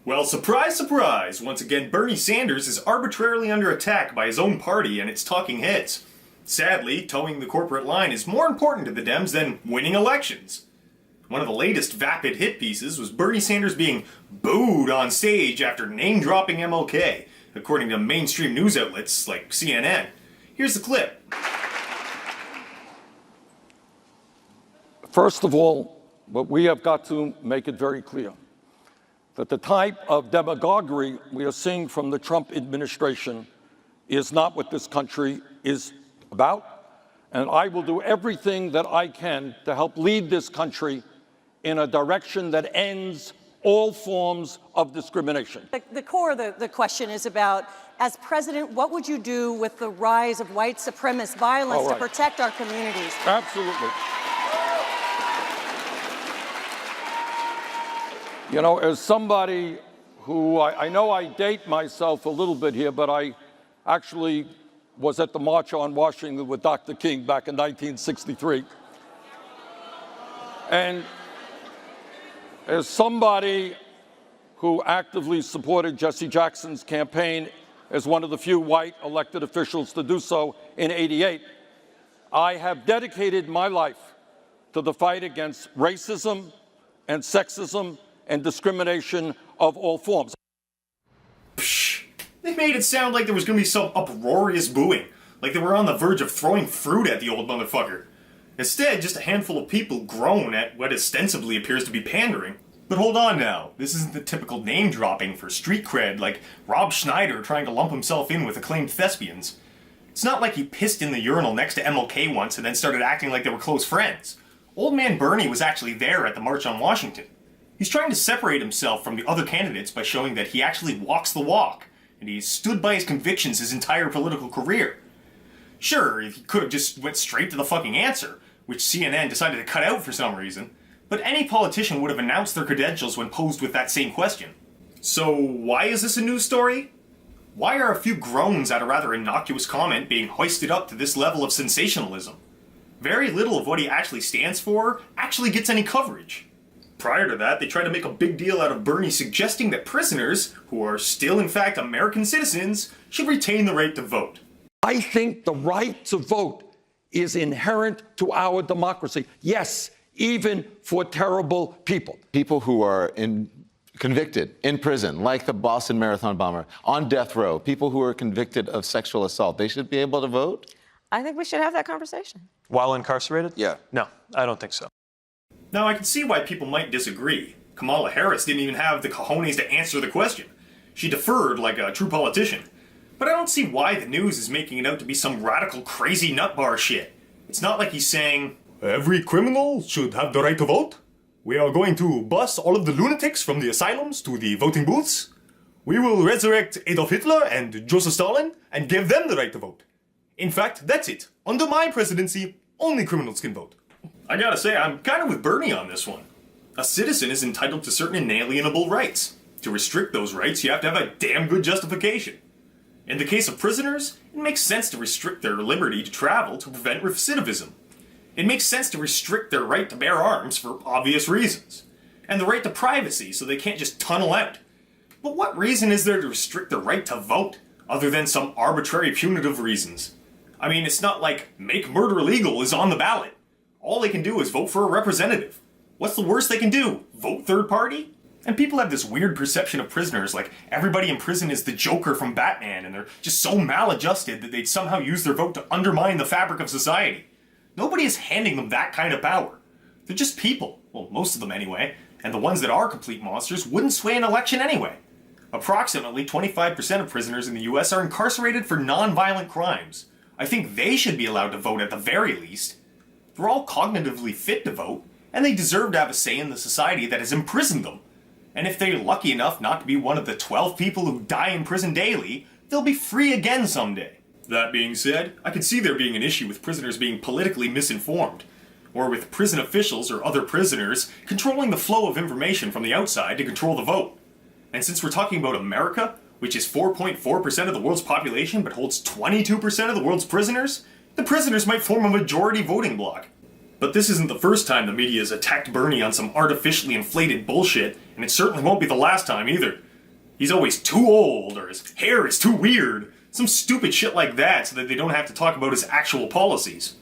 Well, surprise, surprise! Once again, Bernie Sanders is arbitrarily under attack by his own party and its talking heads. Sadly, towing the corporate line is more important to the Dems than winning elections. One of the latest vapid hit pieces was Bernie Sanders being booed on stage after name-dropping MLK, according to mainstream news outlets like CNN. Here's the clip. First of all, what we have got to make it very clear that the type of demagoguery we are seeing from the Trump administration is not what this country is about, and I will do everything that I can to help lead this country in a direction that ends all forms of discrimination. The core of the question is about, as president, what would you do with the rise of white supremacist violence to protect our communities? Absolutely. You know, as somebody who, I know I date myself a little bit here, but I actually was at the March on Washington with Dr. King back in 1963. And as somebody who actively supported Jesse Jackson's campaign as one of the few white elected officials to do so in '88, I have dedicated my life to the fight against racism and sexism and discrimination of all forms. Psh, they made it sound like there was going to be some uproarious booing, like they were on the verge of throwing fruit at the old motherfucker. Instead, just a handful of people groan at what ostensibly appears to be pandering. But hold on now, this isn't the typical name-dropping for street cred like Rob Schneider trying to lump himself in with acclaimed thespians. It's not like he pissed in the urinal next to MLK once and then started acting like they were close friends. Old man Bernie was actually there at the March on Washington. He's trying to separate himself from the other candidates by showing that he actually walks the walk, and he's stood by his convictions his entire political career. Sure, he could have just went straight to the fucking answer, which CNN decided to cut out for some reason, but any politician would have announced their credentials when posed with that same question. So why is this a news story? Why are a few groans at a rather innocuous comment being hoisted up to this level of sensationalism? Very little of what he actually stands for actually gets any coverage. Prior to that, they tried to make a big deal out of Bernie suggesting that prisoners, who are still in fact American citizens, should retain the right to vote. I think the right to vote is inherent to our democracy. Yes, even for terrible people. People who are convicted in prison, like the Boston Marathon bomber, on death row, people who are convicted of sexual assault, they should be able to vote? I think we should have that conversation. While incarcerated? Yeah. No, I don't think so. Now, I can see why people might disagree. Kamala Harris didn't even have the cojones to answer the question. She deferred like a true politician. But I don't see why the news is making it out to be some radical crazy nutbar shit. It's not like he's saying, every criminal should have the right to vote. We are going to bus all of the lunatics from the asylums to the voting booths. We will resurrect Adolf Hitler and Joseph Stalin and give them the right to vote. In fact, that's it. Under my presidency, only criminals can vote. I gotta say, I'm kind of with Bernie on this one. A citizen is entitled to certain inalienable rights. To restrict those rights, you have to have a damn good justification. In the case of prisoners, it makes sense to restrict their liberty to travel to prevent recidivism. It makes sense to restrict their right to bear arms for obvious reasons. And the right to privacy so they can't just tunnel out. But what reason is there to restrict their right to vote, other than some arbitrary punitive reasons? I mean, it's not like make murder illegal is on the ballot. All they can do is vote for a representative. What's the worst they can do? Vote third party? And people have this weird perception of prisoners, like everybody in prison is the Joker from Batman, and they're just so maladjusted that they'd somehow use their vote to undermine the fabric of society. Nobody is handing them that kind of power. They're just people. Well, most of them anyway. And the ones that are complete monsters wouldn't sway an election anyway. Approximately 25% of prisoners in the US are incarcerated for non-violent crimes. I think they should be allowed to vote at the very least. They're all cognitively fit to vote, and they deserve to have a say in the society that has imprisoned them. And if they're lucky enough not to be one of the 12 people who die in prison daily, they'll be free again someday. That being said, I can see there being an issue with prisoners being politically misinformed, or with prison officials or other prisoners controlling the flow of information from the outside to control the vote. And since we're talking about America, which is 4.4% of the world's population but holds 22% of the world's prisoners, the prisoners might form a majority voting bloc. But this isn't the first time the media has attacked Bernie on some artificially inflated bullshit, and it certainly won't be the last time either. He's always too old, or his hair is too weird. Some stupid shit like that so that they don't have to talk about his actual policies.